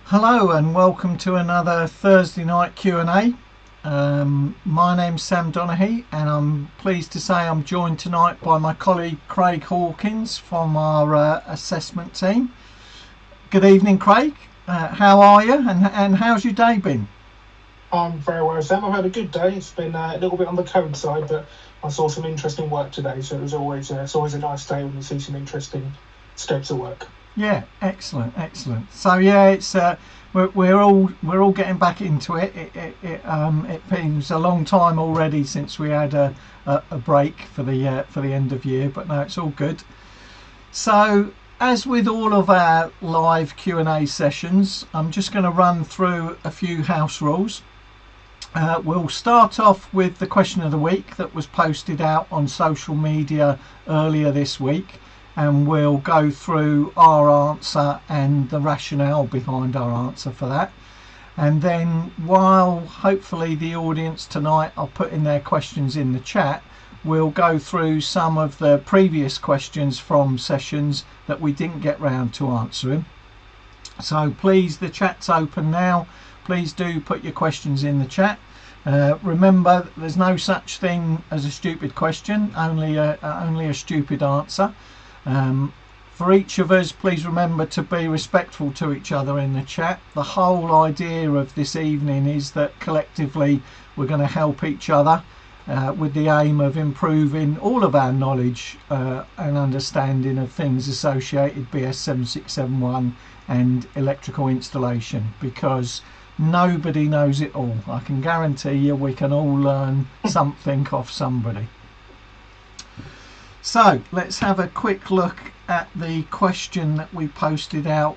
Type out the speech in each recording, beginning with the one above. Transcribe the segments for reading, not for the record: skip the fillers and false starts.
Hello and welcome to another Thursday night Q&A. My name's Sam Donaghy and I'm pleased to say I'm joined tonight by my colleague Craig Hawkins from our assessment team. Good evening, Craig. How are you and how's your day been? I'm very well, Sam. I've had a good day. It's been a little bit on the cold side, but I saw some interesting work today, so it's always a nice day when you see some interesting scopes of work. Yeah, excellent. So yeah, it's we're all getting back into it. It seems a long time already since we had a break for the end of year, but no, it's all good. So as with all of our live Q&A sessions, I'm just going to run through a few house rules. We'll start off with the question of the week that was posted out on social media earlier this week, and we'll go through our answer and the rationale behind our answer for that. And then while hopefully the audience tonight are putting their questions in the chat, we'll go through some of the previous questions from sessions that we didn't get round to answering. So please, the chat's open now. Please do put your questions in the chat. Remember, there's no such thing as a stupid question, only a stupid answer. For each of us, please remember to be respectful to each other in the chat. The whole idea of this evening is that collectively we're going to help each other with the aim of improving all of our knowledge and understanding of things associated BS 7671 and electrical installation, because nobody knows it all. I can guarantee you we can all learn something off somebody. So let's have a quick look at the question that we posted out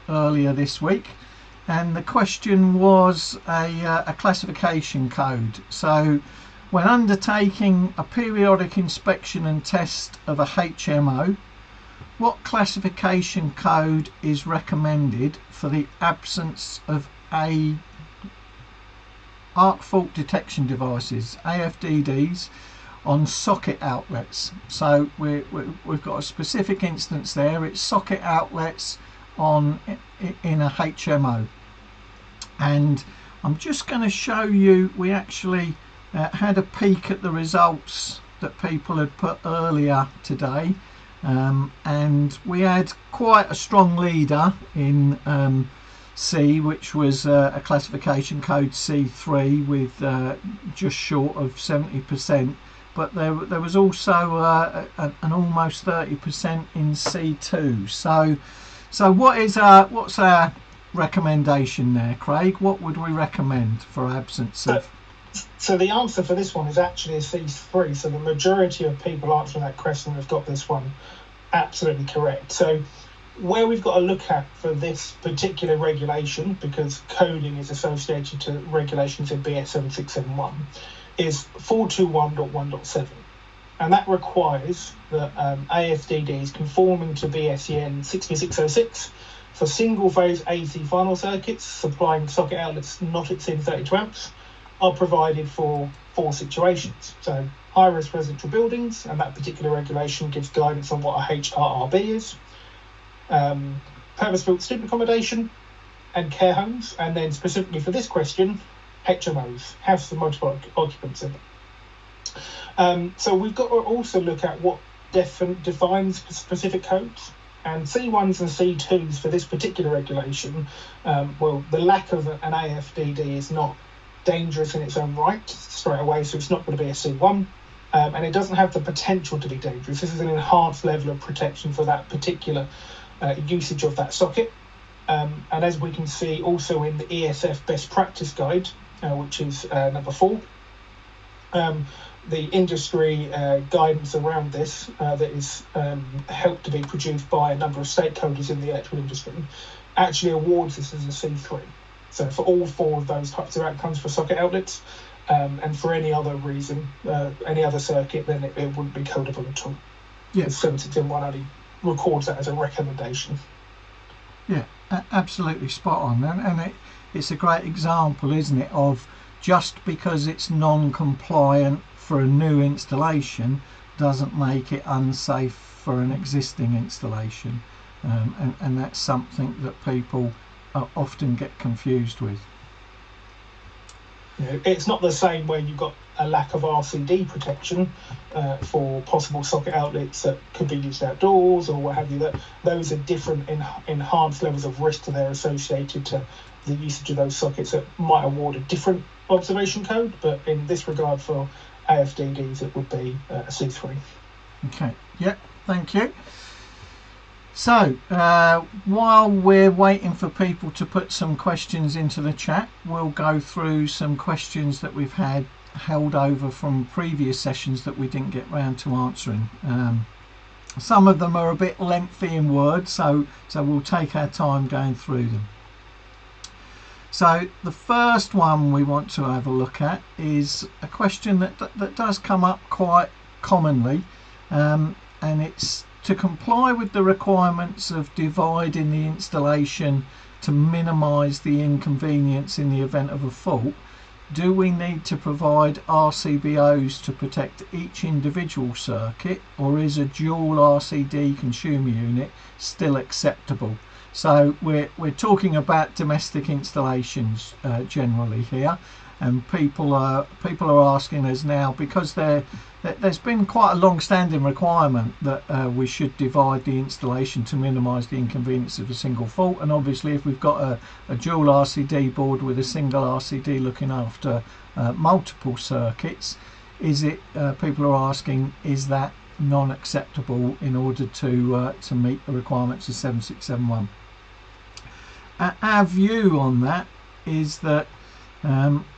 earlier this week, and the question was a classification code. So when undertaking a periodic inspection and test of a HMO, what classification code is recommended for the absence of arc fault detection devices, AFDDs, on socket outlets? So we've got a specific instance there. It's socket outlets in a HMO, and I'm just going to show you, we actually had a peek at the results that people had put earlier today, and we had quite a strong leader in C, which was a classification code C3 with just short of 70%, but there was also an almost 30% in C2. So what's our recommendation there, Craig? What would we recommend for absence of? So the answer for this one is actually a C3. So the majority of people answering that question have got this one absolutely correct. So where we've got to look at for this particular regulation, because coding is associated to regulations in BS 7671, is 421.1.7, and that requires that AFDDs conforming to BSEN 6606 for single phase AC final circuits supplying socket outlets not exceeding 32 amps are provided for 4 situations. So high risk residential buildings, and that particular regulation gives guidance on what a HRRB is, purpose-built student accommodation and care homes, and then specifically for this question, HMOs, houses of multiple occupancy. So we've got to also look at what defines specific codes, and C1s and C2s for this particular regulation, well, the lack of an AFDD is not dangerous in its own right straight away, so it's not going to be a C1, and it doesn't have the potential to be dangerous. This is an enhanced level of protection for that particular usage of that socket, and as we can see also in the ESF best practice guide, which is number 4, the industry guidance around this that is helped to be produced by a number of stakeholders in the electrical industry actually awards this as a C3. So for all 4 of those types of outcomes for socket outlets, and for any other reason, any other circuit, then it wouldn't be codable at all. Yeah. 7671 only records that as a recommendation. Yeah, absolutely spot on, and it's a great example, isn't it, of just because it's non-compliant for a new installation doesn't make it unsafe for an existing installation, and that's something that people often get confused with. It's not the same where you've got a lack of RCD protection for possible socket outlets that could be used outdoors or what have you. That those are different enhanced levels of risk that are associated to the usage of those sockets that might award a different observation code, but in this regard for AFDDs it would be a C3. Okay, yeah, thank you. So while we're waiting for people to put some questions into the chat, we'll go through some questions that we've had held over from previous sessions that we didn't get round to answering. Some of them are a bit lengthy in words, so we'll take our time going through them. So the first one we want to have a look at is a question that does come up quite commonly, and it's to comply with the requirements of dividing the installation to minimise the inconvenience in the event of a fault. Do we need to provide RCBOs to protect each individual circuit, or is a dual RCD consumer unit still acceptable? So we're talking about domestic installations generally here, and people are asking us now, because there's been quite a long-standing requirement that we should divide the installation to minimise the inconvenience of a single fault. And obviously, if we've got a dual RCD board with a single RCD looking after multiple circuits, people are asking, is that non-acceptable in order to meet the requirements of 7671? Our view on that is that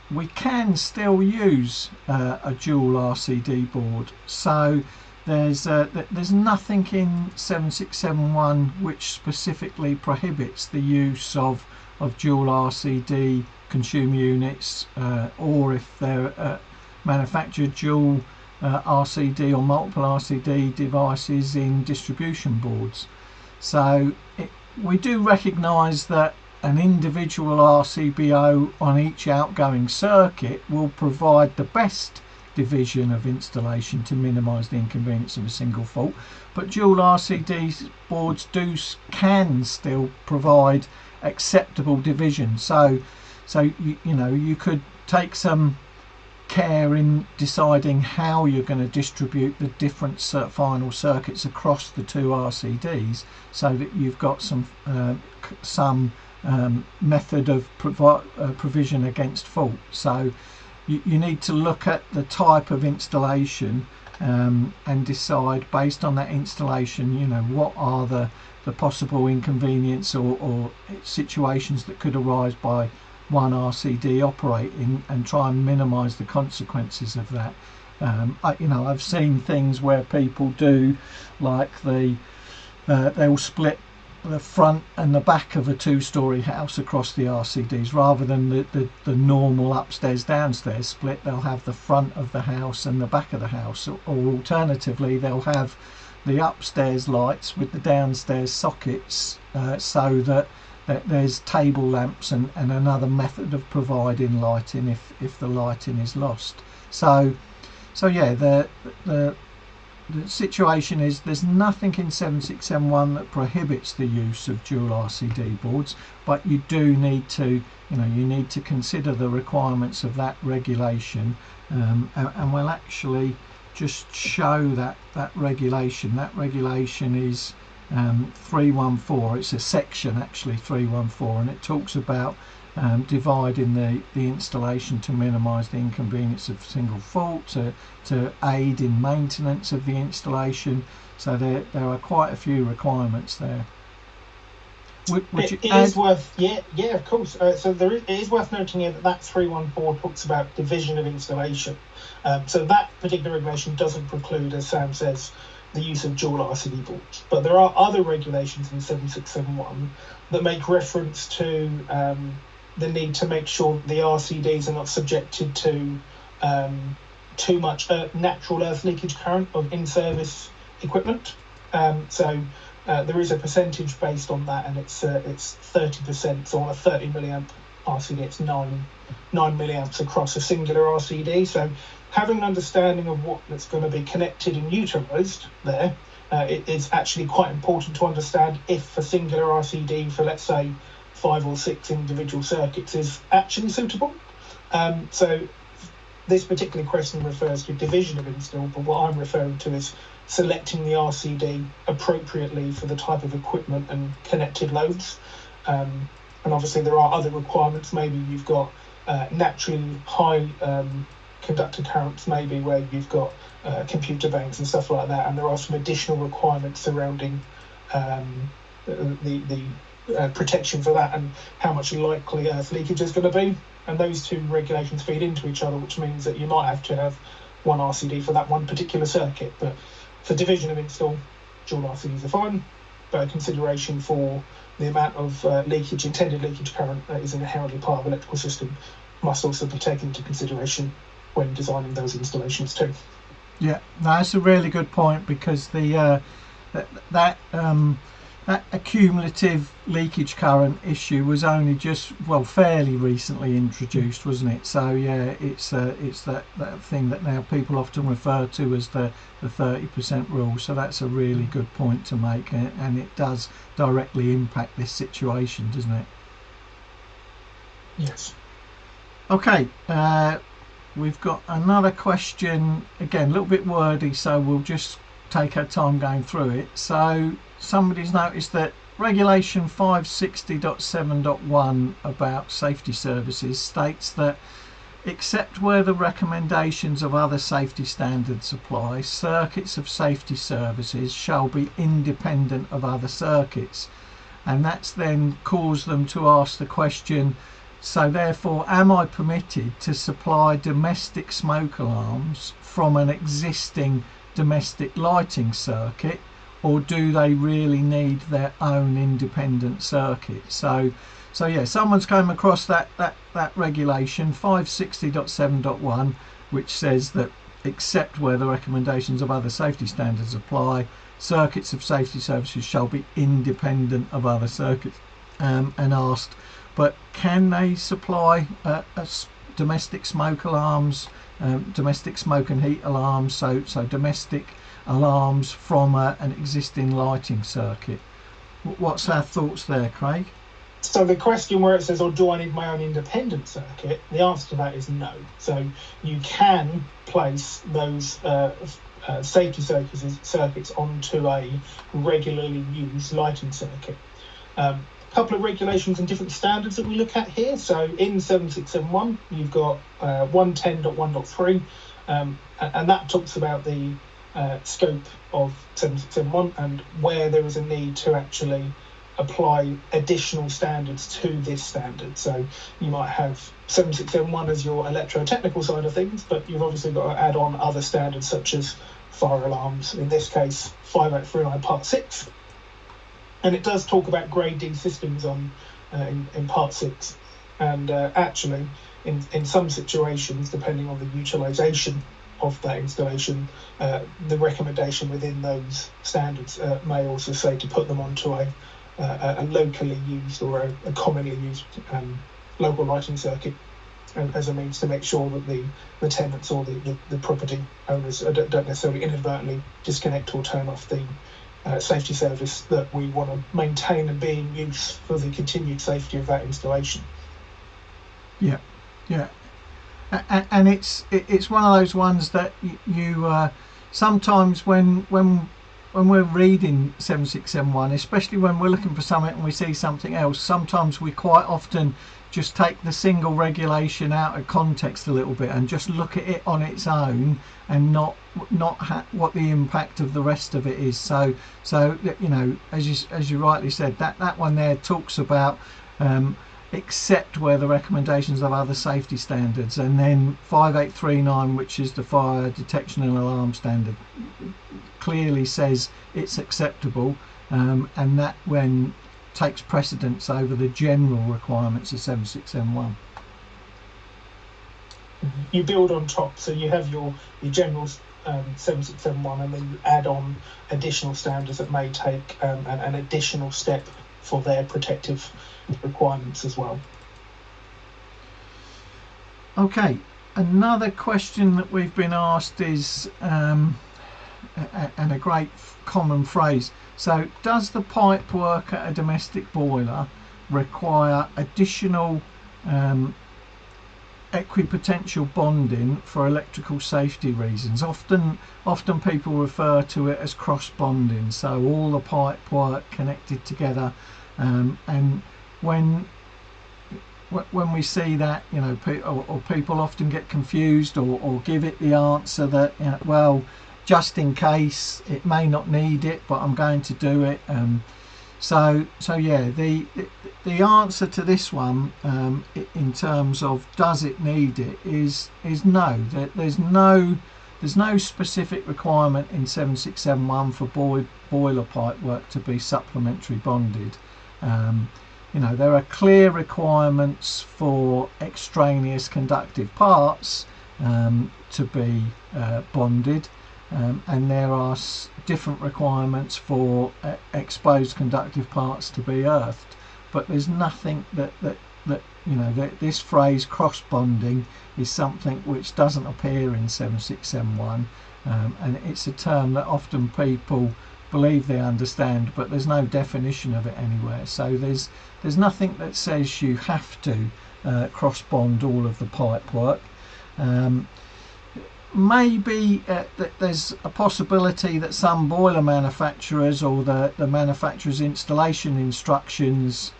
we can still use a dual RCD board. So there's nothing in 7671 which specifically prohibits the use of dual RCD consumer units, or if they're manufactured dual RCD or multiple RCD devices in distribution boards. So we do recognise that an individual RCBO on each outgoing circuit will provide the best division of installation to minimise the inconvenience of a single fault, but dual RCD boards can still provide acceptable division. So you could take some care in deciding how you're going to distribute the different final circuits across the two RCDs, so that you've got some method of provision against fault. So you need to look at the type of installation and decide based on that installation, what are the possible inconvenience or situations that could arise by one RCD operating, and try and minimise the consequences of that. I've seen things where people do, like they'll split the front and the back of a two-storey house across the RCDs rather than the normal upstairs downstairs split. They'll have the front of the house and the back of the house, or alternatively they'll have the upstairs lights with the downstairs sockets, so that there's table lamps and another method of providing lighting if the lighting is lost. So yeah, the situation is there's nothing in 7671 that prohibits the use of dual RCD boards, but you do need to consider the requirements of that regulation, and we'll actually just show that regulation. That regulation is 314. It's a section actually, 314, and it talks about dividing the installation to minimise the inconvenience of single fault, to aid in maintenance of the installation. So there are quite a few requirements there. It is worth noting here that 314 talks about division of installation. So that particular regulation doesn't preclude, as Sam says, the use of dual RCD boards. But there are other regulations in 7671 that make reference to the need to make sure the RCDs are not subjected to too much natural earth leakage current of in-service equipment. So there is a percentage based on that, and it's 30%. So on a 30 milliamp RCD, it's 9 milliamps across a singular RCD. So having an understanding of what that's going to be connected and utilised there, it is actually quite important to understand if a singular RCD for, let's say, 5 or 6 individual circuits is actually suitable. So this particular question refers to division of install, but what I'm referring to is selecting the RCD appropriately for the type of equipment and connected loads. And obviously there are other requirements. Maybe you've got naturally high conductor currents, maybe where you've got computer banks and stuff like that, and there are some additional requirements surrounding the protection for that and how much likely earth leakage is going to be. And those two regulations feed into each other, which means that you might have to have one RCD for that one particular circuit. But for division of install, dual RCDs are fine, but a consideration for the amount of leakage, intended leakage current that is inherently part of the electrical system must also be taken into consideration when designing those installations too. Yeah, that's a really good point, because the that accumulative leakage current issue was only just, well, fairly recently introduced, wasn't it? So yeah, it's that thing that now people often refer to as the 30% rule. So that's a really good point to make, and it does directly impact this situation, doesn't it? Yes. Okay, we've got another question, again a little bit wordy, so we'll just take our time going through it. So somebody's noticed that regulation 560.7.1 about safety services states that, except where the recommendations of other safety standards apply, circuits of safety services shall be independent of other circuits. And that's then caused them to ask the question, so therefore, am I permitted to supply domestic smoke alarms from an existing domestic lighting circuit, or do they really need their own independent circuit? So yeah, someone's come across that regulation 560.7.1, which says that except where the recommendations of other safety standards apply, circuits of safety services shall be independent of other circuits, and asked, but can they supply domestic smoke alarms, domestic smoke and heat alarms, so domestic alarms from an existing lighting circuit? What's our thoughts there, Craig? So the question where it says, or do I need my own independent circuit, the answer to that is no. So you can place those safety circuits onto a regularly used lighting circuit. Couple of regulations and different standards that we look at here. So in 7671 you've got 110.1.3, and that talks about the scope of 7671 and where there is a need to actually apply additional standards to this standard. So you might have 7671 as your electrotechnical side of things, but you've obviously got to add on other standards such as fire alarms, in this case 5839 part 6. And it does talk about grade D systems on in part 6, and actually in some situations, depending on the utilisation of that installation, the recommendation within those standards may also say to put them onto a locally used or a commonly used local lighting circuit, as a means to make sure that the tenants or the property owners don't necessarily inadvertently disconnect or turn off the safety service that we want to maintain and be in use for the continued safety of that installation. Yeah. And it's one of those ones that you sometimes when we're reading 7671, especially when we're looking for something and we see something else, sometimes we quite often just take the single regulation out of context a little bit and just look at it on its own and not what the impact of the rest of it is. So you know, as you rightly said, that one there talks about except where the recommendations of other safety standards, and then 5839, which is the fire detection and alarm standard, clearly says it's acceptable, and that when takes precedence over the general requirements of 7671. You build on top, so you have your general 7671, and then you add on additional standards that may take an additional step for their protective requirements as well. Okay, another question that we've been asked is, and a great common phrase, so does the pipe work at a domestic boiler, require additional equipotential bonding for electrical safety reasons. Often people refer to it as cross bonding, so all the pipe work connected together, and when we see that, you know, or people often get confused or give it the answer that, you know, well, just in case, it may not need it, but I'm going to do it. So yeah, the answer to this one, in terms of does it need it, is no. There's no specific requirement in 7671 for boiler pipe work to be supplementary bonded. You know, there are clear requirements for extraneous conductive parts to be bonded, and there are different requirements for exposed conductive parts to be earthed. But there's nothing that you know, that this phrase cross bonding is something which doesn't appear in 7671, and it's a term that often people believe they understand, but there's no definition of it anywhere. So there's nothing that says you have to cross bond all of the pipe work. Maybe there's a possibility that some boiler manufacturers or the manufacturer's installation instructions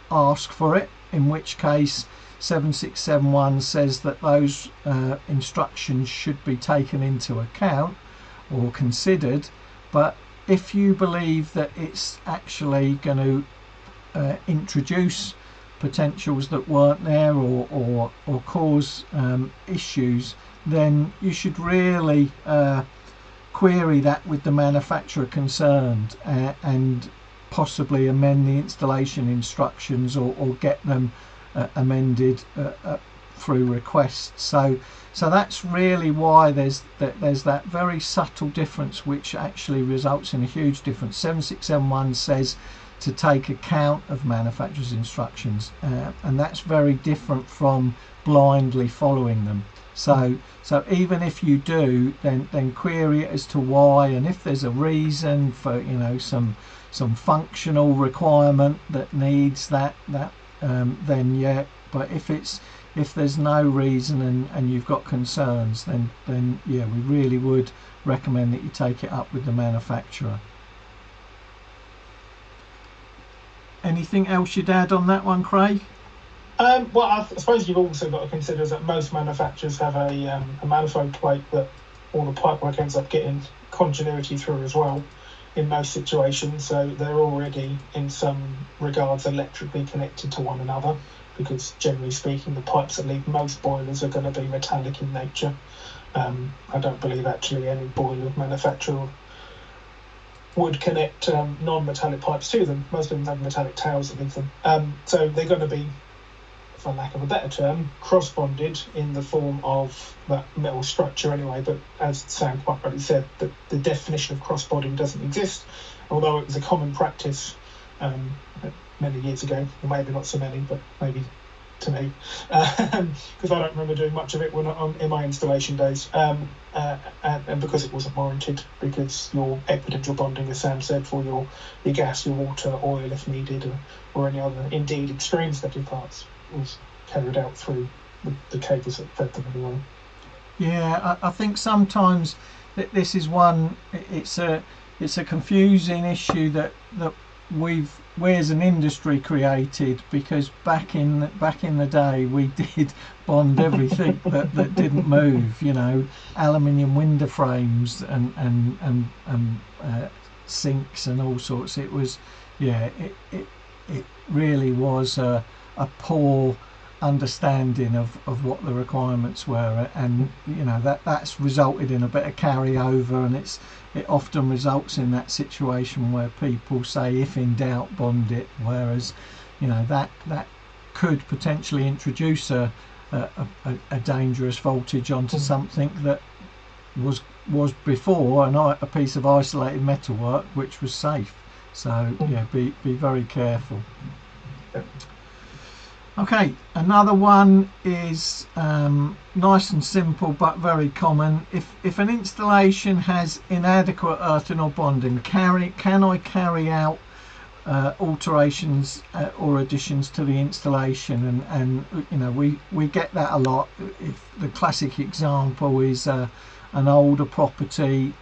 ask for it, in which case 7671 says that those instructions should be taken into account or considered. But if you believe that it's actually going to introduce potentials that weren't there or cause issues, then you should really query that with the manufacturer concerned, and possibly amend the installation instructions or get them amended through requests. So that's really why there's that very subtle difference, which actually results in a huge difference. 7671 says to take account of manufacturer's instructions, and that's very different from blindly following them. So even if you do, then query it as to why, and if there's a reason for, you know, some functional requirement that needs that, then yeah. But if there's no reason and you've got concerns, then yeah, we really would recommend that you take it up with the manufacturer. Anything else you'd add on that one, Craig? Well, I suppose you've also got to consider that most manufacturers have a manifold plate that all the pipework ends up getting continuity through as well in most situations, so they're already in some regards electrically connected to one another, because generally speaking the pipes that leave most boilers are going to be metallic in nature. I don't believe actually any boiler manufacturer would connect non-metallic pipes to them. Most of them have metallic tails that leave them. So they're going to be, for lack of a better term, cross-bonded in the form of that metal structure anyway. But as Sam quite rightly said, the definition of cross-bonding doesn't exist, although it was a common practice many years ago, or maybe not so many, but maybe to me, because I don't remember doing much of it in my installation days, and because it wasn't warranted, because your equipotential bonding, as Sam said, for your gas, your water, oil if needed, or any other indeed extreme static parts, was carried out through the cables that fed them anyway. Yeah, I think sometimes this is one. It's a confusing issue that we as an industry created, because back in the day we did bond everything that didn't move. You know, aluminium window frames and sinks and all sorts. It was, yeah, it really was a poor understanding of what the requirements were, and you know that's resulted in a bit of carryover, and it often results in that situation where people say, if in doubt, bond it, whereas you know that could potentially introduce a dangerous voltage onto something that was before a piece of isolated metalwork which was safe. So yeah, be very careful. Okay, another one is nice and simple but very common. If an installation has inadequate earthing or bonding, can I carry out alterations or additions to the installation, and you know, we get that a lot. If the classic example is an older property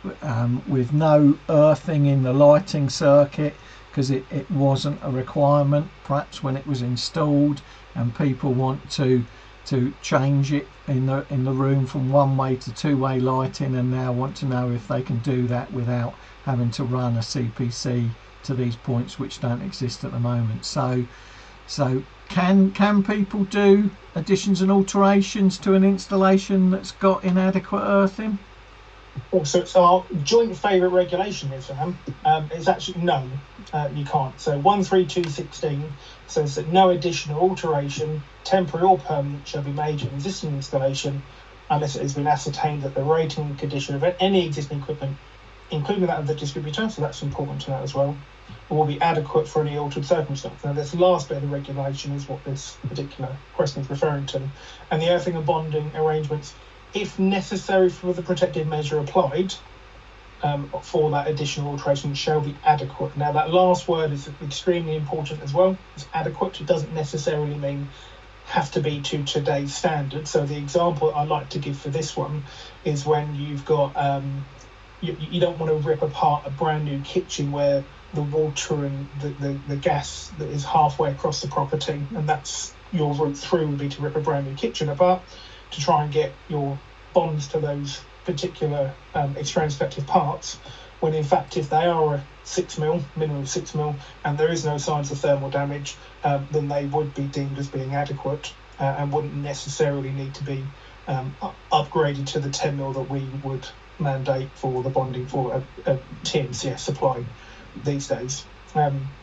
with no earthing in the lighting circuit because it wasn't a requirement perhaps when it was installed, and people want to change it in the room from one-way to two-way lighting, and now want to know if they can do that without having to run a CPC to these points which don't exist at the moment. So can people do additions and alterations to an installation that's got inadequate earthing? Also, it's our joint favourite regulation here, Sam. It's actually no, you can't. So 132.16 says that no addition or alteration, temporary or permanent, shall be made to an existing installation unless it has been ascertained that the rating and condition of any existing equipment, including that of the distributor, so that's important to know as well, will be adequate for any altered circumstance. Now, this last bit of the regulation is what this particular question is referring to. And the earthing and bonding arrangements, if necessary for the protective measure applied for that additional alteration, shall be adequate. Now, that last word is extremely important as well. It's adequate. It doesn't necessarily mean have to be to today's standard. So the example I like to give for this one is when you've got you don't want to rip apart a brand new kitchen where the water and the gas that is halfway across the property, and that's your route through would be to rip a brand new kitchen apart to try and get your bonds to those particular extraneous defective parts, when in fact if they are a 6mm, minimum 6mm, and there is no signs of thermal damage, then they would be deemed as being adequate and wouldn't necessarily need to be upgraded to the 10mm that we would mandate for the bonding for a TMCS supply these days.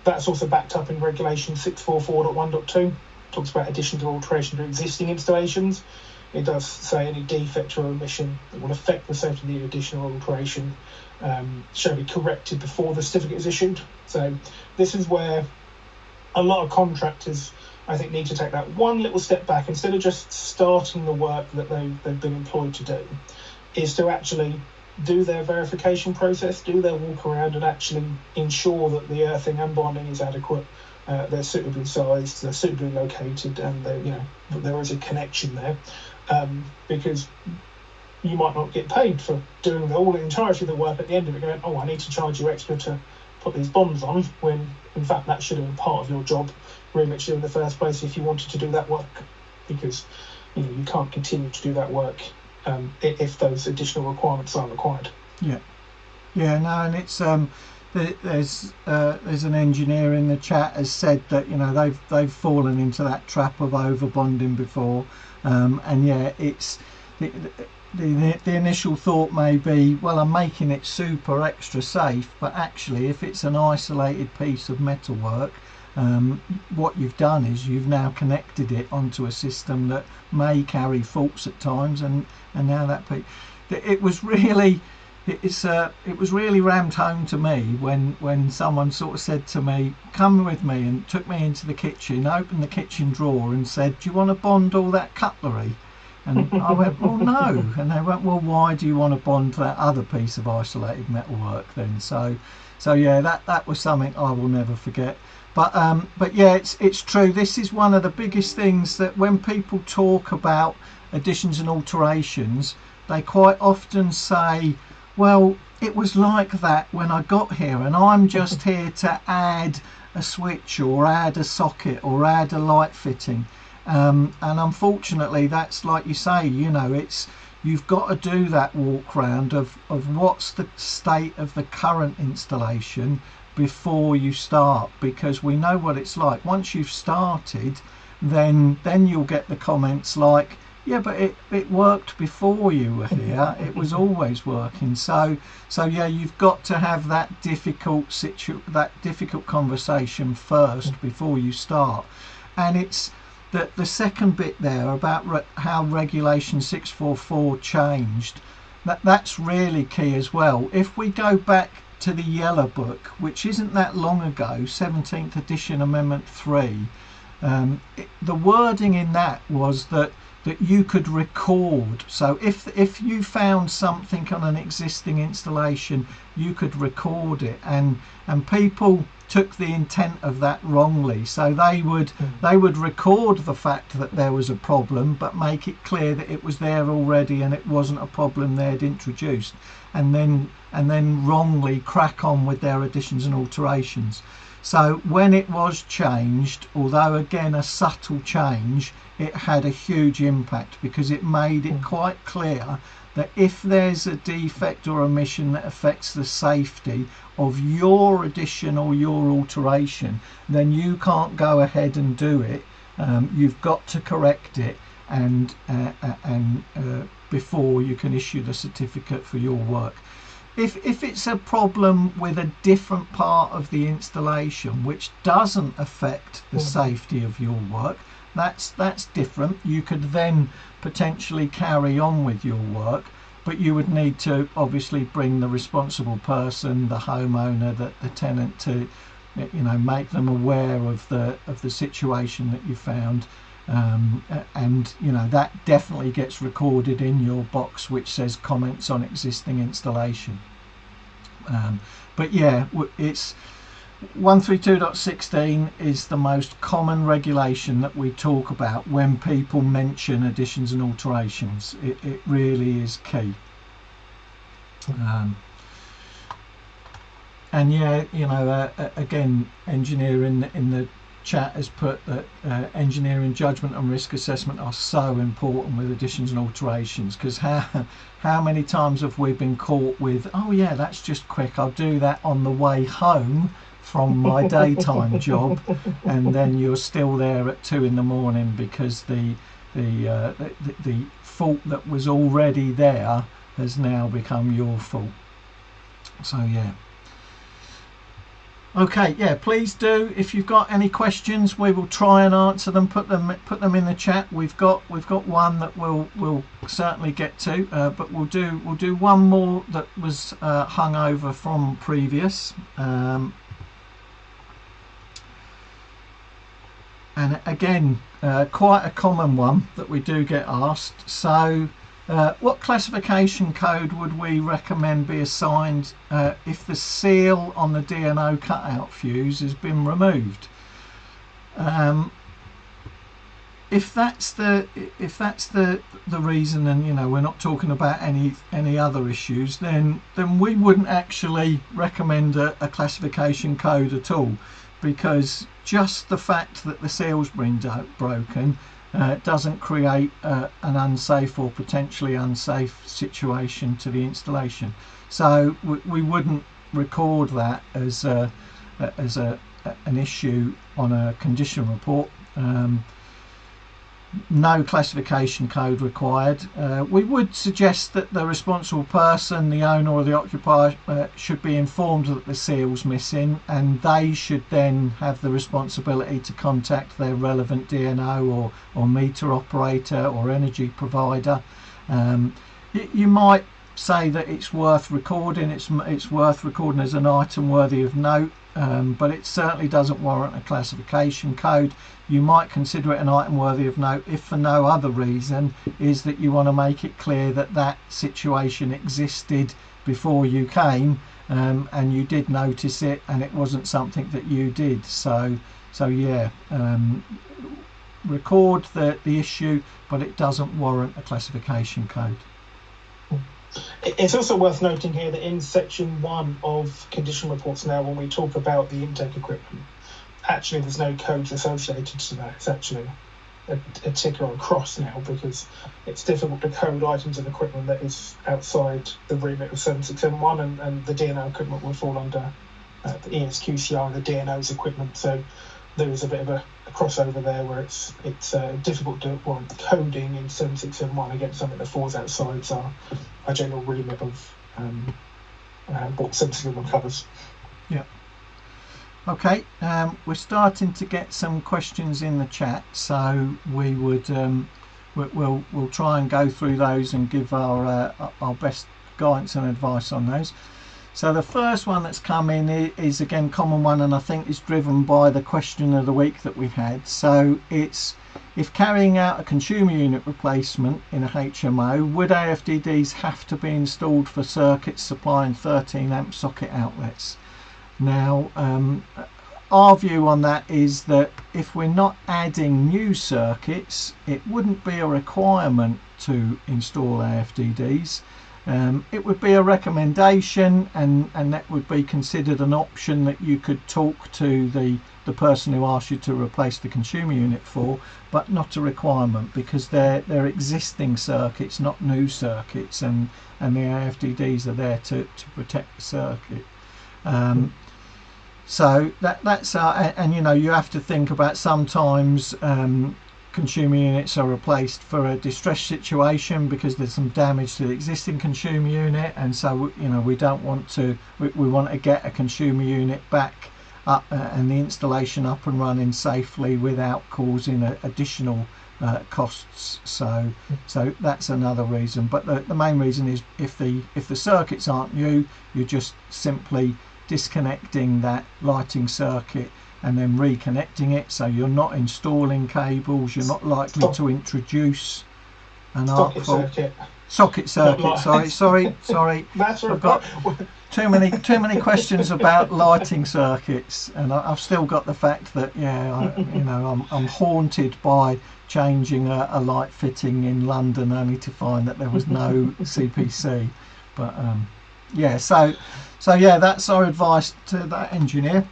That's also backed up in regulation 644.1.2, talks about additions or alteration to existing installations. It does say any defect or omission that will affect the safety of the addition or alteration shall be corrected before the certificate is issued. So this is where a lot of contractors, I think, need to take that one little step back. Instead of just starting the work that they've been employed to do, is to actually do their verification process, do their walk around, and actually ensure that the earthing and bonding is adequate. They're suitably sized, they're suitably located, and there is a connection there. Because you might not get paid for doing the entirety of the work at the end of it, going, oh, I need to charge you extra to put these bonds on, when in fact that should have been part of your job remit in the first place if you wanted to do that work, because you can't continue to do that work if those additional requirements are required. No, and it's there's an engineer in the chat has said that they've fallen into that trap of over bonding before, and it's the initial thought may be, well, I'm making it super extra safe, but actually if it's an isolated piece of metalwork, what you've done is you've now connected it onto a system that may carry faults at times, and now that it was really rammed home to me when someone sort of said to me, come with me, and took me into the kitchen, opened the kitchen drawer and said, do you want to bond all that cutlery? And I went, well, no. And they went, well, why do you want to bond that other piece of isolated metalwork then? So yeah, that was something I will never forget. But yeah, it's true. This is one of the biggest things that when people talk about additions and alterations, they quite often say, well, it was like that when I got here, and I'm just here to add a switch or add a socket or add a light fitting. And unfortunately, that's like you say, you've got to do that walk round of what's the state of the current installation before you start, because we know what it's like. Once you've started, then you'll get the comments like, yeah, but it worked before you were here. It was always working. So yeah, you've got to have that difficult conversation first before you start. And it's the second bit there about how regulation 644 changed. That's really key as well. If we go back to the Yellow Book, which isn't that long ago, 17th edition, Amendment 3, the wording in that was that that you could record. So if you found something on an existing installation, you could record it, and people took the intent of that wrongly. So they would record the fact that there was a problem, but make it clear that it was there already and it wasn't a problem they'd introduced, and then wrongly crack on with their additions and alterations. So when it was changed, although again a subtle change, it had a huge impact, because it made it quite clear that if there's a defect or omission that affects the safety of your addition or your alteration, then you can't go ahead and do it. You've got to correct it, and before you can issue the certificate for your work. If it's a problem with a different part of the installation which doesn't affect the safety of your work, that's different. You could then potentially carry on with your work, but you would need to obviously bring the responsible person, the homeowner, the tenant, to make them aware of the situation that you found, and that definitely gets recorded in your box which says comments on existing installation. But yeah, it's 132.16 is the most common regulation that we talk about when people mention additions and alterations. It really is key. And yeah, again, engineer in the chat has put that engineering judgment and risk assessment are so important with additions and alterations, because how many times have we been caught with, oh yeah, that's just quick, I'll do that on the way home from my daytime job, and then you're still there at 2 in the morning because the fault that was already there has now become your fault. So yeah. Okay, yeah, please do, if you've got any questions, we will try and answer them. Put them in the chat. We've got one that we'll certainly get to, but we'll do one more that was hung over from previous, and again, quite a common one that we do get asked. So what classification code would we recommend be assigned if the seal on the DNO cutout fuse has been removed? If that's the reason, and we're not talking about any other issues, then we wouldn't actually recommend a classification code at all, because just the fact that the seal's been broken doesn't create an unsafe or potentially unsafe situation to the installation. So we wouldn't record that as an issue on a condition report. No classification code required. We would suggest that the responsible person, the owner or the occupier, should be informed that the seal's missing, and they should then have the responsibility to contact their relevant DNO or meter operator or energy provider. You might say that it's worth recording. It's worth recording as an item worthy of note, but it certainly doesn't warrant a classification code. You might consider it an item worthy of note if for no other reason is that you want to make it clear that that situation existed before you came, and you did notice it, and it wasn't something that you did. So yeah, record the issue, but it doesn't warrant a classification code. It's also worth noting here that in section 1 of condition reports now, when we talk about the intake equipment, actually there's no codes associated to that. It's actually a tick or a cross now, because it's difficult to code items of equipment that is outside the remit of 7671, and the DNO equipment will fall under the ESQCR and the DNO's equipment. So there is a bit of a crossover there where it's difficult to warrant coding in 7671 against something that falls outside our general remit of what 7671 covers. Yeah. Okay, we're starting to get some questions in the chat, so we would we'll try and go through those and give our best guidance and advice on those. So the first one that's come in is again common one, and I think is driven by the question of the week that we've had. So it's, if carrying out a consumer unit replacement in a HMO, would AFDDs have to be installed for circuits supplying 13 amp socket outlets? Now, our view on that is that if we're not adding new circuits, it wouldn't be a requirement to install AFDDs. It would be a recommendation, and that would be considered an option that you could talk to the person who asked you to replace the consumer unit for, but not a requirement, because they're existing circuits, not new circuits, and the AFDDs are there to protect the circuit. So that's and you know, you have to think about sometimes consumer units are replaced for a distress situation because there's some damage to the existing consumer unit, and so you know, we don't want to, we want to get a consumer unit back up and the installation up and running safely without causing additional costs. So that's another reason, but the main reason is if the circuits aren't new, you're just simply disconnecting that lighting circuit and then reconnecting it, so you're not installing cables, you're not likely to introduce an socket circuit. Sorry. That's I've got too many questions about lighting circuits, and I've still got the fact that I'm haunted by changing a light fitting in London only to find that there was no CPC. But so that's our advice to that engineer.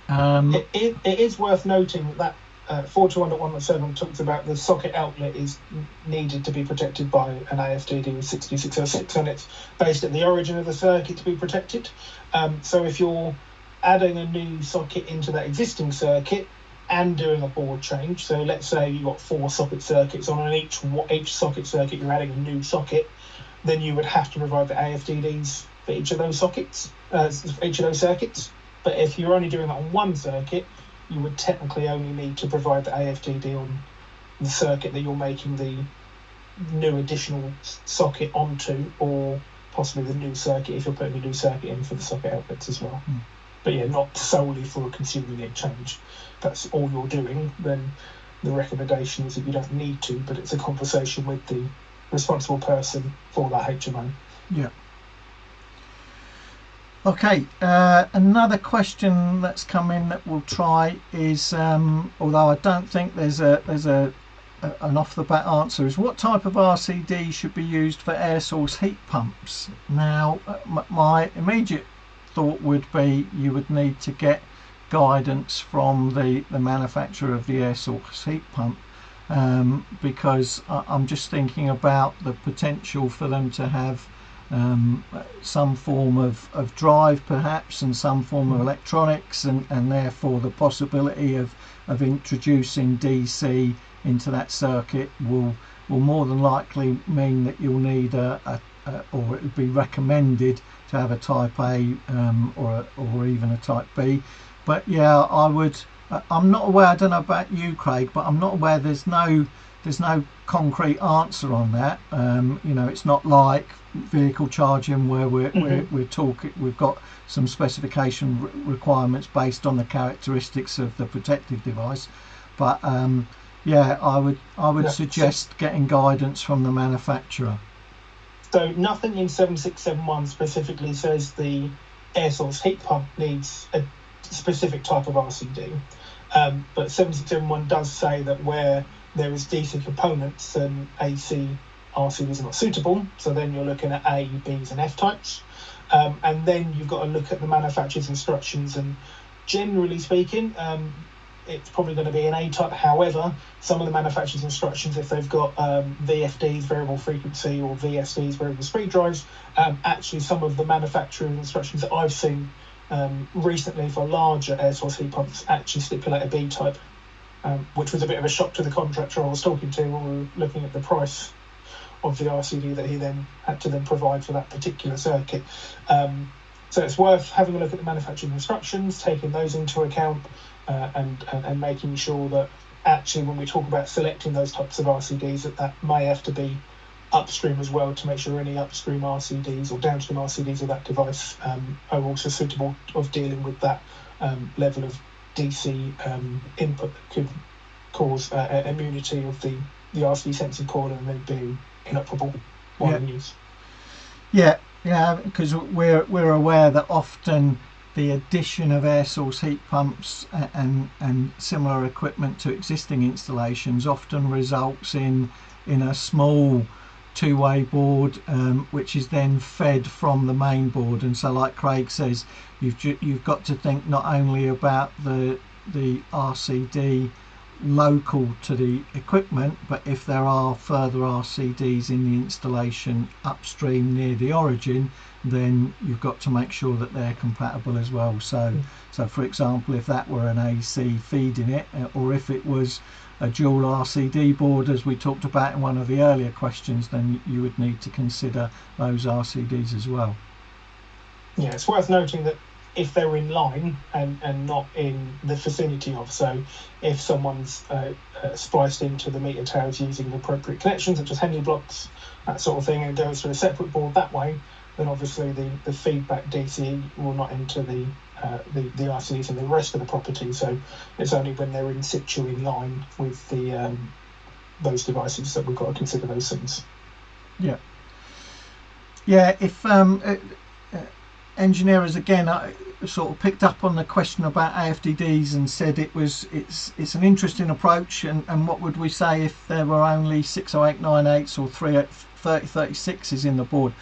It is worth noting that 421.1.7 talks about the socket outlet is needed to be protected by an AFDD with 6606, and it's based at the origin of the circuit to be protected. So if you're adding a new socket into that existing circuit and doing a board change, so let's say you've got 4 socket circuits on, and each socket circuit you're adding a new socket, then you would have to provide the AFDDs for each of those sockets, each of those circuits. But if you're only doing that on one circuit, you would technically only need to provide the AFDD on the circuit that you're making the new additional socket onto, or possibly the new circuit if you're putting a new circuit in for the socket outlets as well. But yeah, not solely for a consumer unit change. That's all you're doing, then the recommendation is that you don't need to, but it's a conversation with the responsible person for that HMO. Yeah. Okay, another question that's come in that we'll try is, although I don't think there's an off the bat answer, is what type of RCD should be used for air source heat pumps? Now, my immediate thought would be you would need to get guidance from the manufacturer of the air source heat pump, because I'm just thinking about the potential for them to have some form of drive perhaps, and some form of electronics, and therefore the possibility of introducing DC into that circuit will more than likely mean that you'll need or it would be recommended to have a type A or even a type B. But yeah, I'm not aware, I don't know about you, Craig, but I'm not aware, there's no concrete answer on that. It's not like vehicle charging where we're talking, we've got some specification requirements based on the characteristics of the protective device. But I would suggest getting guidance from the manufacturer. So nothing in 7671 specifically says the air source heat pump needs a specific type of RCD, but 7671 does say that where there is DC components, then AC RCDs are not suitable. So then you're looking at A, Bs and F types. And then you've got to look at the manufacturer's instructions. And generally speaking, it's probably going to be an A type. However, some of the manufacturer's instructions, if they've got VFDs, variable frequency, or VSDs, variable speed drives, actually some of the manufacturer's instructions that I've seen recently for larger air source heat pumps actually stipulate a B type. Which was a bit of a shock to the contractor I was talking to when we were looking at the price of the RCD that he then had to then provide for that particular circuit. So it's worth having a look at the manufacturing instructions, taking those into account, and making sure that actually when we talk about selecting those types of RCDs, that may have to be upstream as well to make sure any upstream RCDs or downstream RCDs of that device are also suitable of dealing with that level of DC input that could cause immunity of the RCD sensing coil and then being inoperable while in use. Yeah, because we're aware that often the addition of air source heat pumps and similar equipment to existing installations often results in a small two-way board which is then fed from the main board. And so, like Craig says, you've got to think not only about the RCD local to the equipment, but if there are further RCDs in the installation upstream near the origin, then you've got to make sure that they're compatible as well. So for example, if that were an AC feeding it, or if it was a dual RCD board as we talked about in one of the earlier questions, then you would need to consider those RCDs as well. Yeah, it's worth noting that if they're in line and not in the vicinity of, so if someone's spliced into the meter towers using the appropriate connections, such as Henley blocks, that sort of thing, and goes through a separate board that way, then obviously the feedback DC will not enter the RCDs and the rest of the property. So it's only when they're in situ in line with the those devices that we've got to consider those things. Yeah. If engineers again sort of picked up on the question about AFDDs and said it's an interesting approach, and what would we say if there were only 60898s or 3036s in the board?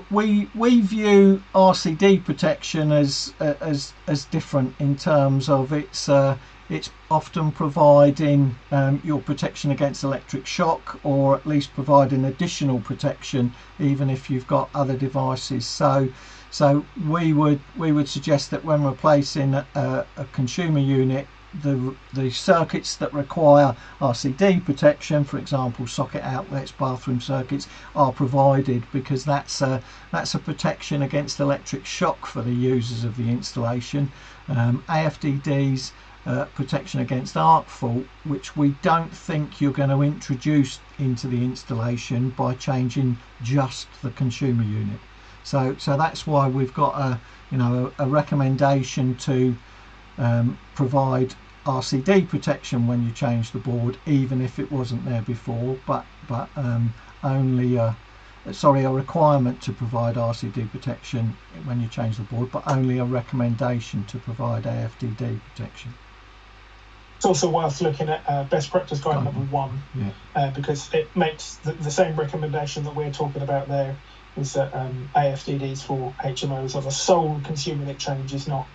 We view RCD protection as different in terms of it's often providing your protection against electric shock, or at least providing additional protection even if you've got other devices. So we would suggest that when replacing a consumer unit, the circuits that require RCD protection, for example socket outlets, bathroom circuits, are provided, because that's a protection against electric shock for the users of the installation. AFDDs, protection against arc fault, which we don't think you're going to introduce into the installation by changing just the consumer unit. So that's why we've got a recommendation to provide RCD protection when you change the board, even if it wasn't there before, but only a requirement to provide RCD protection when you change the board, but only a recommendation to provide AFDD protection. It's also worth looking at best practice guide number 1, because it makes the same recommendation that we're talking about there, is that AFDDs for HMOs of a sole consumer unit change is not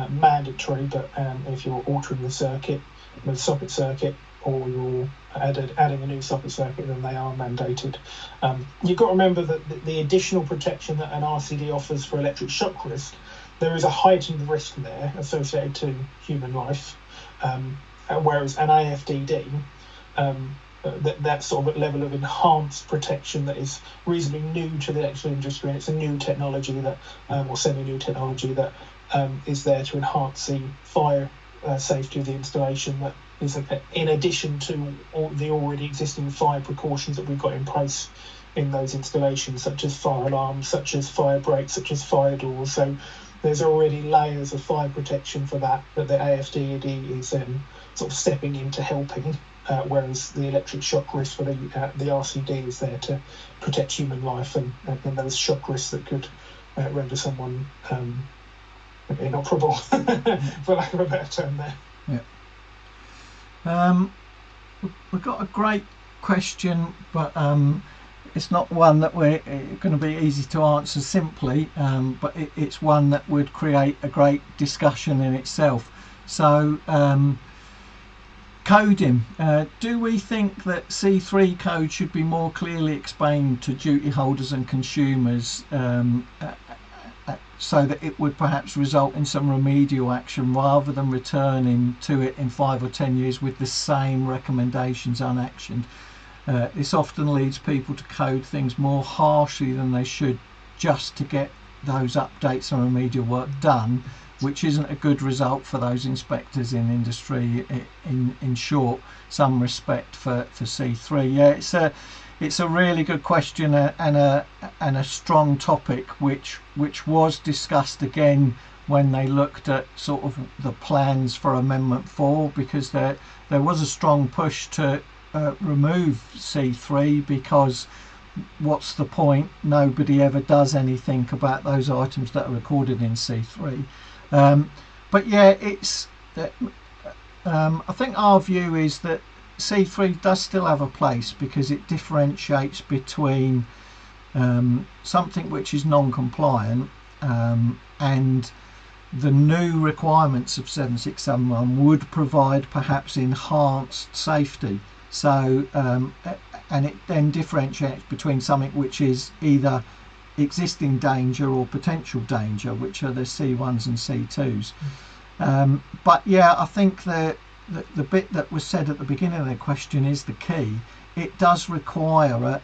mandatory, but if you're altering the circuit, the socket circuit, or you're adding a new socket circuit, then they are mandated. You've got to remember that the additional protection that an RCD offers for electric shock risk, there is a heightened risk there associated to human life, whereas an AFDD, that sort of level of enhanced protection that is reasonably new to the electrical industry, and it's a new technology that, or semi-new technology that is there to enhance the fire safety of the installation, that is in addition to all the already existing fire precautions that we've got in place in those installations, such as fire alarms, such as fire breaks, such as fire doors. So there's already layers of fire protection for that the AFDD is sort of stepping into helping, whereas the electric shock risk for the RCD is there to protect human life and those shock risks that could render someone inoperable, for lack of a better term there. We've got a great question, but it's not one that we're going to be easy to answer simply, but it's one that would create a great discussion in itself. So coding, do we think that C3 code should be more clearly explained to duty holders and consumers, so that it would perhaps result in some remedial action rather than returning to it in 5 or 10 years with the same recommendations unactioned? This often leads people to code things more harshly than they should just to get those updates and remedial work done, which isn't a good result for those inspectors in industry. In short, some respect for C3. it's a really good question and a strong topic, which was discussed again when they looked at sort of the plans for Amendment 4, because there was a strong push to remove C3, because what's the point? Nobody ever does anything about those items that are recorded in C3. But yeah, it's I think our view is that C3 does still have a place, because it differentiates between something which is non-compliant and the new requirements of 7671 would provide perhaps enhanced safety. So and it then differentiates between something which is either existing danger or potential danger, which are the C1s and C2s. But yeah, I think the bit that was said at the beginning of the question is the key. It does require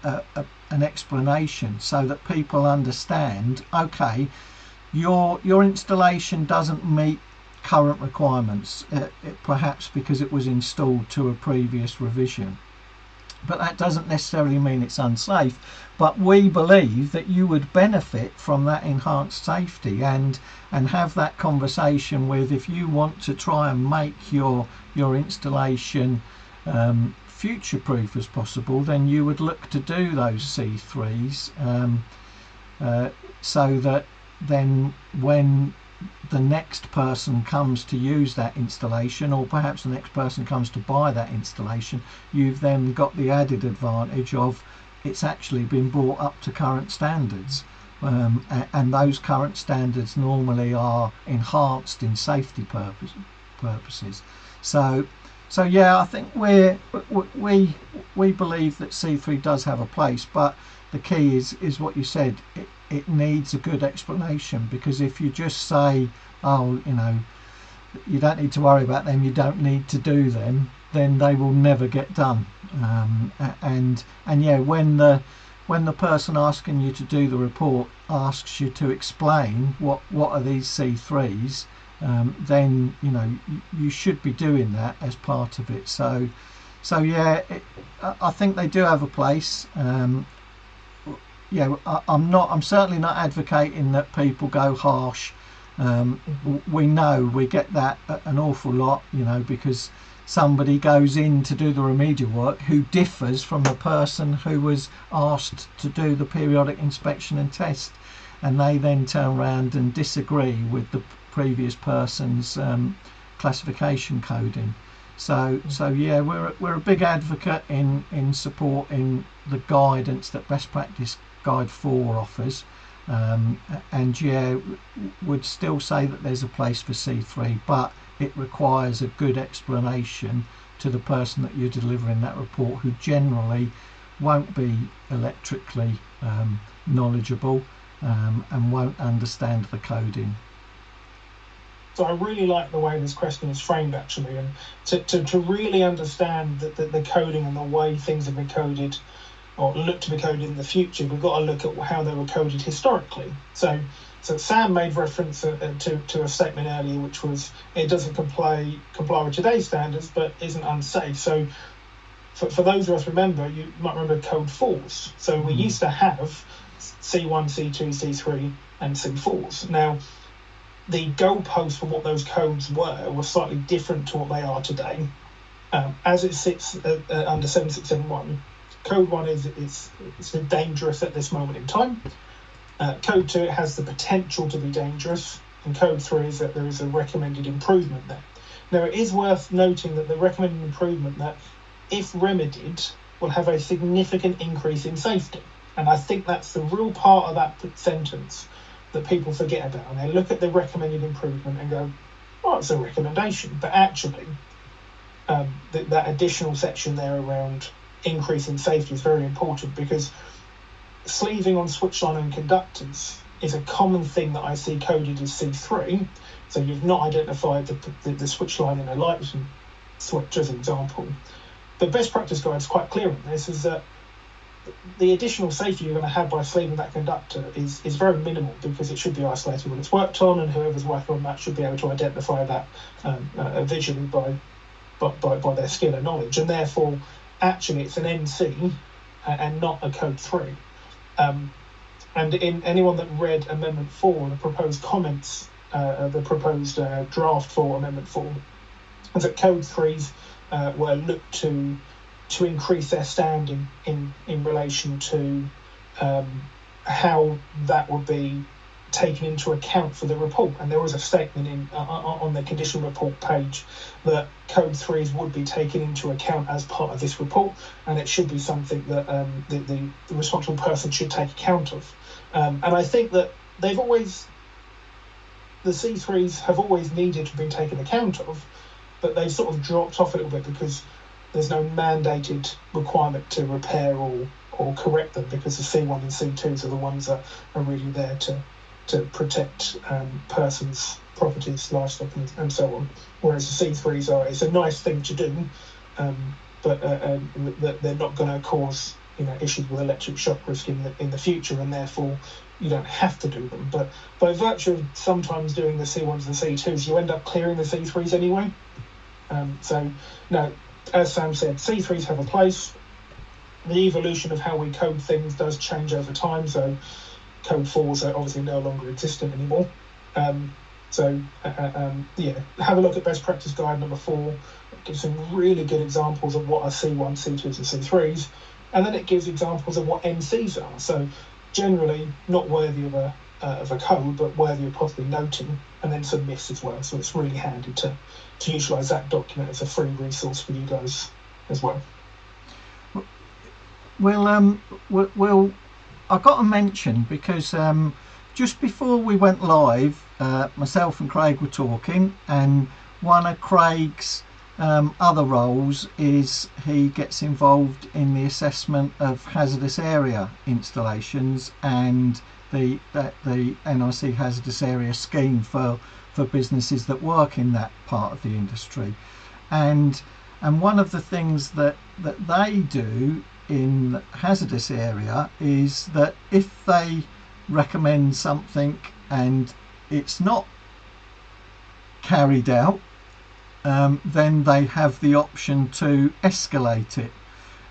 an explanation so that people understand, okay, your installation doesn't meet current requirements, perhaps because it was installed to a previous revision. But that doesn't necessarily mean it's unsafe. But we believe that you would benefit from that enhanced safety, and have that conversation with, if you want to try and make your installation future proof as possible, then you would look to do those C3s so that then when the next person comes to use that installation, or perhaps the next person comes to buy that installation, you've then got the added advantage of it's actually been brought up to current standards, and those current standards normally are enhanced in safety purposes. So yeah, I think we believe that C3 does have a place, but the key is what you said. It needs a good explanation, because if you just say, oh, you don't need to worry about them, you don't need to do them, then they will never get done. And yeah, when the person asking you to do the report asks you to explain what are these C3s, then you should be doing that as part of it. So yeah, I think they do have a place. Yeah, I'm certainly not advocating that people go harsh. We know we get that an awful lot, because somebody goes in to do the remedial work who differs from the person who was asked to do the periodic inspection and test, and they then turn around and disagree with the previous person's classification coding. So yeah, we're a big advocate in supporting the guidance that Best Practice Guide 4 offers, and yeah, would still say that there's a place for C3, but it requires a good explanation to the person that you're delivering that report, who generally won't be electrically knowledgeable and won't understand the coding. So I really like the way this question is framed, actually, and to really understand the coding and the way things have been coded or look to be coded in the future, we've got to look at how they were coded historically. So Sam made reference to a statement earlier, which was it doesn't comply with today's standards, but isn't unsafe. So for those of us remember, you might remember code 4s. So we used to have C1, C2, C3, and C4s. Now, the goalposts for what those codes were slightly different to what they are today. As it sits under 7671, Code 1 is dangerous at this moment in time. Code 2, it has the potential to be dangerous. And Code 3 is that there is a recommended improvement there. Now, it is worth noting that the recommended improvement, that if remedied, will have a significant increase in safety. And I think that's the real part of that sentence that people forget about. And they look at the recommended improvement and go, well, it's a recommendation. But actually, that additional section there around increase in safety is very important, because sleeving on switch line and conductors is a common thing that I see coded as C3. So you've not identified the switch line in a light switch, as an example. But Best Practice Guide is quite clear on this, is that the additional safety you're going to have by sleeving that conductor is very minimal, because it should be isolated when it's worked on, and whoever's working on that should be able to identify that visually by their skill and knowledge. And therefore, actually, it's an NC and not a code 3. And in anyone that read Amendment 4, the proposed comments, the proposed draft for Amendment 4, was that code 3s were looked to increase their standing in relation to how that would be taken into account for the report. And there was a statement on the condition report page that code 3s would be taken into account as part of this report, and it should be something that the responsible person should take account of. And I think that the C3s have always needed to be taken account of, but they've sort of dropped off a little bit because there's no mandated requirement to repair or correct them, because the C1 and C2s are the ones that are really there to protect persons, properties, livestock, and so on. Whereas the C3s are, it's a nice thing to do, but they're not going to cause issues with electric shock risk in the future, and therefore you don't have to do them. But by virtue of sometimes doing the C1s and C2s, you end up clearing the C3s anyway. So no, as Sam said, C3s have a place. The evolution of how we code things does change over time, so code 4s are obviously no longer existent anymore. Have a look at best practice guide number 4. It gives some really good examples of what are C1, C2s and C3s, and then it gives examples of what NCs are. So generally not worthy of a code, but worthy of possibly noting, and then some myths as well. So it's really handy to utilise that document as a free resource for you guys as well. We'll I've got to mention, because just before we went live, myself and Craig were talking, and one of Craig's other roles is he gets involved in the assessment of hazardous area installations and the NIC hazardous area scheme for businesses that work in that part of the industry, and one of the things that they do in hazardous area is that if they recommend something and it's not carried out, then they have the option to escalate it,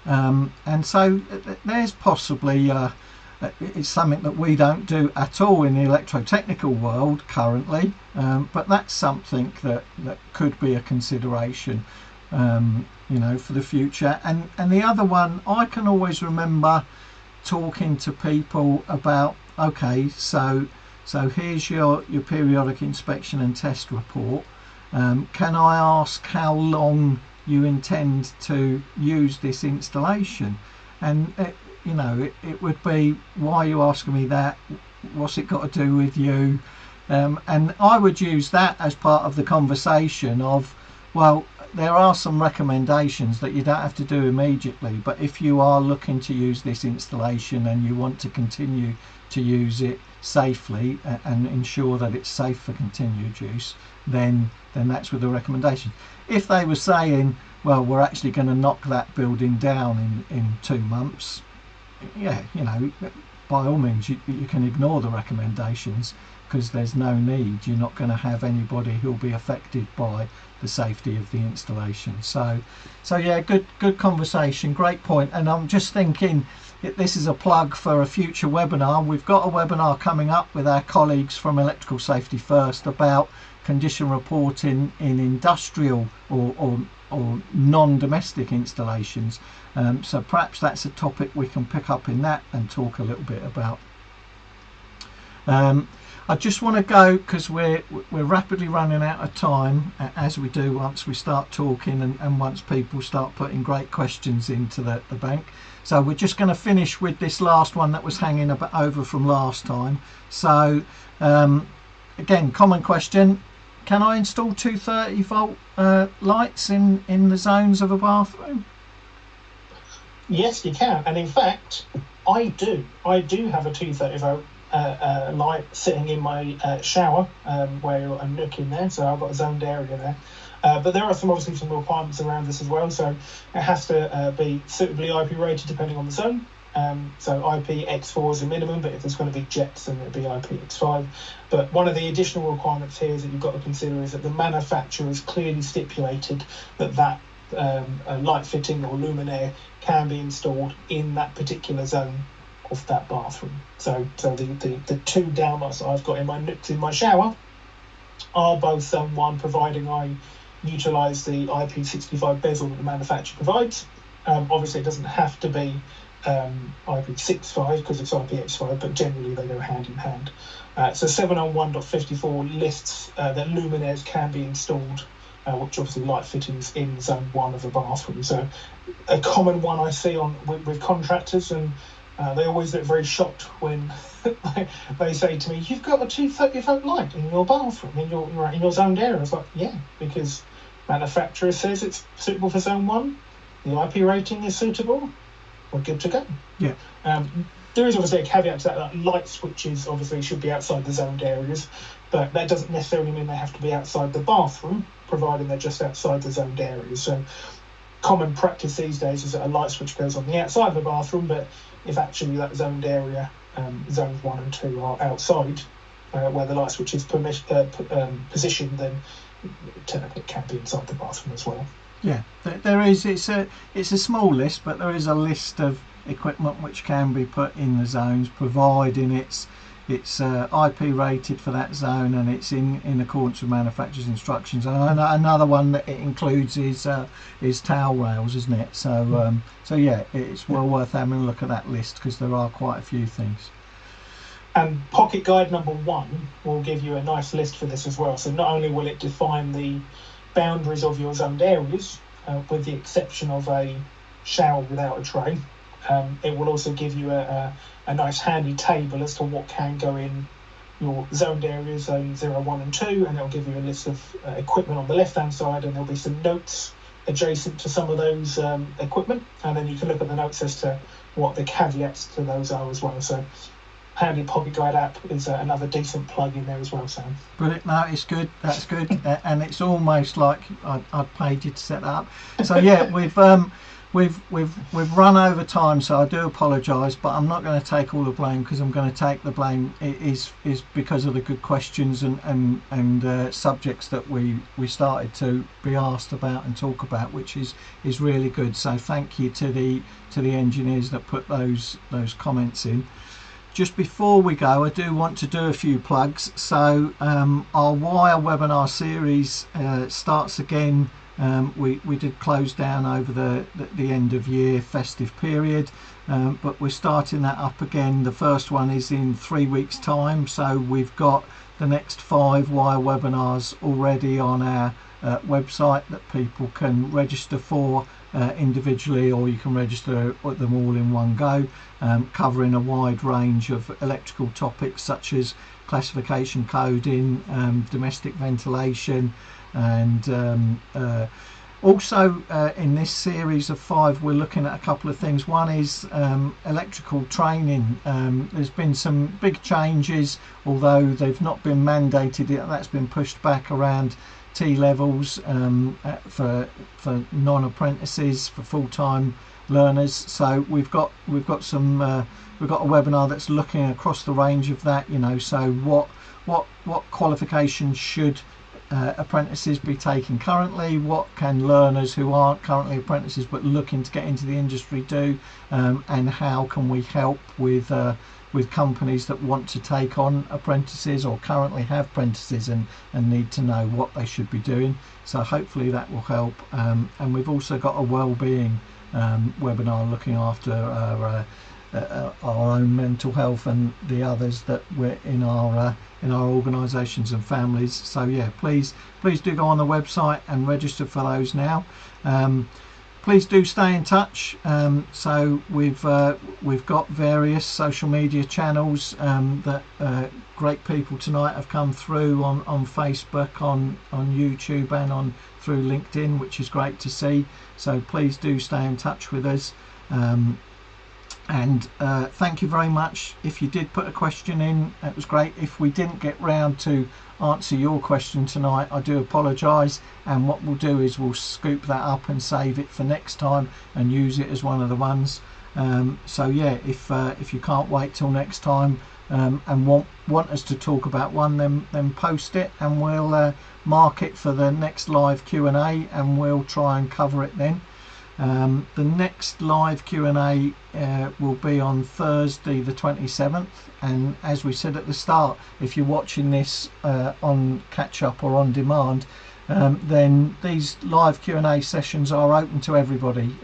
and so there's possibly it's something that we don't do at all in the electrotechnical world currently, but that's something that could be a consideration for the future. And the other one, I can always remember talking to people about, okay, so here's your periodic inspection and test report. Can I ask how long you intend to use this installation? And it would be, why are you asking me that? What's it got to do with you? And I would use that as part of the conversation of, well, there are some recommendations that you don't have to do immediately, but if you are looking to use this installation and you want to continue to use it safely and ensure that it's safe for continued use, then that's with the recommendation. If they were saying, well, we're actually going to knock that building down in 2 months, by all means you can ignore the recommendations, because there's no need. You're not going to have anybody who'll be affected by the safety of the installation. So yeah, good conversation, great point. And I'm just thinking, this is a plug for a future webinar. We've got a webinar coming up with our colleagues from Electrical Safety First about condition reporting in industrial or non-domestic installations. So perhaps that's a topic we can pick up in that and talk a little bit about. I just want to go, because we're rapidly running out of time, as we do once we start talking and once people start putting great questions into the bank. So we're just going to finish with this last one that was hanging over from last time. So again, common question: can I install 230 volt lights in the zones of a bathroom? Yes, you can, and in fact, I do have a 230 volt light sitting in my shower, where a nook in there, so I've got a zoned area there. But there are obviously some requirements around this as well, so it has to be suitably IP rated depending on the zone. So IPX4 is a minimum, but if there's going to be jets, then it'll be IPX5. But one of the additional requirements here is that you've got to consider is that the manufacturer has clearly stipulated that a light fitting or luminaire can be installed in that particular zone of that bathroom. So the two downlights that I've got in my shower are both Zone 1, providing I utilise the IP65 bezel that the manufacturer provides. Obviously, it doesn't have to be IP65 because it's IPX5, but generally they go hand in hand. So 701.54 lists that luminaires can be installed, which obviously light fittings in Zone 1 of a bathroom. So a common one I see with contractors, and they always look very shocked when they say to me, "You've got a 230-volt light in your bathroom, in your zoned area." It's like, yeah, because manufacturer says it's suitable for Zone 1, the IP rating is suitable, we're good to go. Yeah. There is obviously a caveat to that light switches obviously should be outside the zoned areas, but that doesn't necessarily mean they have to be outside the bathroom, providing they're just outside the zoned areas. So common practice these days is that a light switch goes on the outside of the bathroom, but if actually that zoned area, zones 1 and 2 are outside where the light switch is positioned, then technically it can be inside the bathroom as well. Yeah, there is. It's a small list, but there is a list of equipment which can be put in the zones, providing it's IP rated for that zone and it's in accordance with manufacturer's instructions. And another one that it includes is towel rails, isn't it? So yeah, it's well worth having a look at that list because there are quite a few things. And Pocket Guide number 1 will give you a nice list for this as well. So not only will it define the boundaries of your zoned areas, with the exception of a shower without a tray, it will also give you a nice handy table as to what can go in your zoned areas, zone 0, 1 and 2, and it'll give you a list of equipment on the left hand side, and there'll be some notes adjacent to some of those equipment, and then you can look at the notes as to what the caveats to those are as well. So handy Pocket Guide app is another decent plug in there as well, Sam. Brilliant. No, it's good. That's good. And it's almost like I'd paid you to set that up. So yeah, we've run over time, so I do apologise, but I'm not going to take all the blame because I'm going to take the blame is because of the good questions and subjects that we started to be asked about and talk about, which is really good. So thank you to the engineers that put those comments in. Just before we go, I do want to do a few plugs. So our Wire webinar series starts again. We did close down over the end of year festive period, but we're starting that up again. The first one is in 3 weeks time, so we've got the next 5 Wire webinars already on our website that people can register for individually, or you can register them all in one go, covering a wide range of electrical topics such as classification coding, domestic ventilation, and also in this series of 5 we're looking at a couple of things. One is electrical training. There's been some big changes, although they've not been mandated yet. That's been pushed back around T-levels for non-apprentices, for full-time learners. So we've got a webinar that's looking across the range of that. So what qualifications should apprentices be taking currently? What can learners who aren't currently apprentices but looking to get into the industry do? And how can we help with companies that want to take on apprentices or currently have apprentices and need to know what they should be doing? So hopefully that will help. And we've also got a well-being webinar looking after our own mental health and the others that we're in our organisations and families. So yeah, please do go on the website and register for those now. Please do stay in touch. So we've got various social media channels that great people tonight have come through on Facebook, on YouTube, and through LinkedIn, which is great to see. So please do stay in touch with us. And thank you very much. If you did put a question in, it was great. If we didn't get round to answer your question tonight, I do apologise, and what we'll do is we'll scoop that up and save it for next time and use it as one of the ones. So yeah, if you can't wait till next time, and want us to talk about one, then post it, and we'll mark it for the next live Q&A, and we'll try and cover it then. The next live Q&A will be on Thursday the 27th, and as we said at the start, if you're watching this on catch up or on demand, then these live Q&A sessions are open to everybody.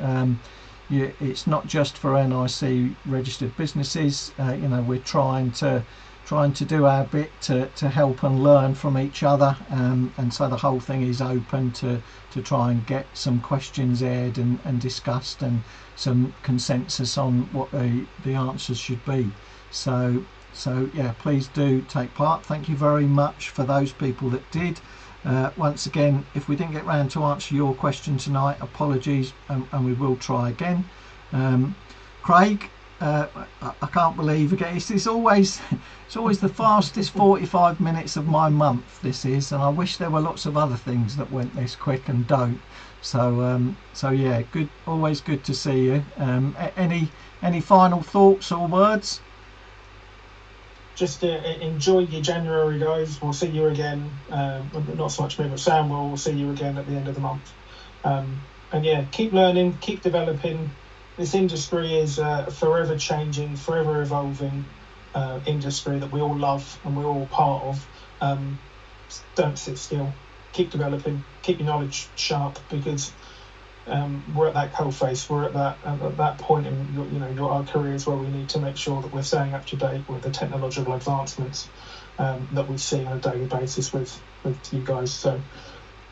It's not just for NIC registered businesses. We're trying to do our bit to help and learn from each other, and so the whole thing is open to try and get some questions aired and discussed, and some consensus on what the answers should be. So yeah, please do take part. Thank you very much for those people that did. Once again, if we didn't get round to answer your question tonight, apologies, and we will try again. Craig, I can't believe again. It's always the fastest 45 minutes of my month. This is, and I wish there were lots of other things that went this quick and don't. So yeah, good. Always good to see you. Any final thoughts or words? Just enjoy your January, guys. We'll see you again. Not so much me, but Sam will see you again at the end of the month. And yeah, keep learning, keep developing. This industry is a forever changing, forever evolving industry that we all love and we're all part of. Don't sit still. Keep developing. Keep your knowledge sharp, because we're at that coalface. We're at that point in our careers where we need to make sure that we're staying up to date with the technological advancements that we see on a daily basis with you guys. So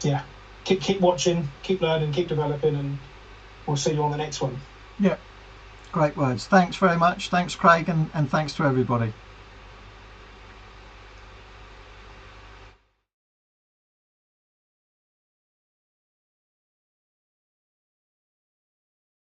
yeah, keep watching, keep learning, keep developing, and we'll see you on the next one. Yeah, great words. Thanks very much. Thanks, Craig, and thanks to everybody.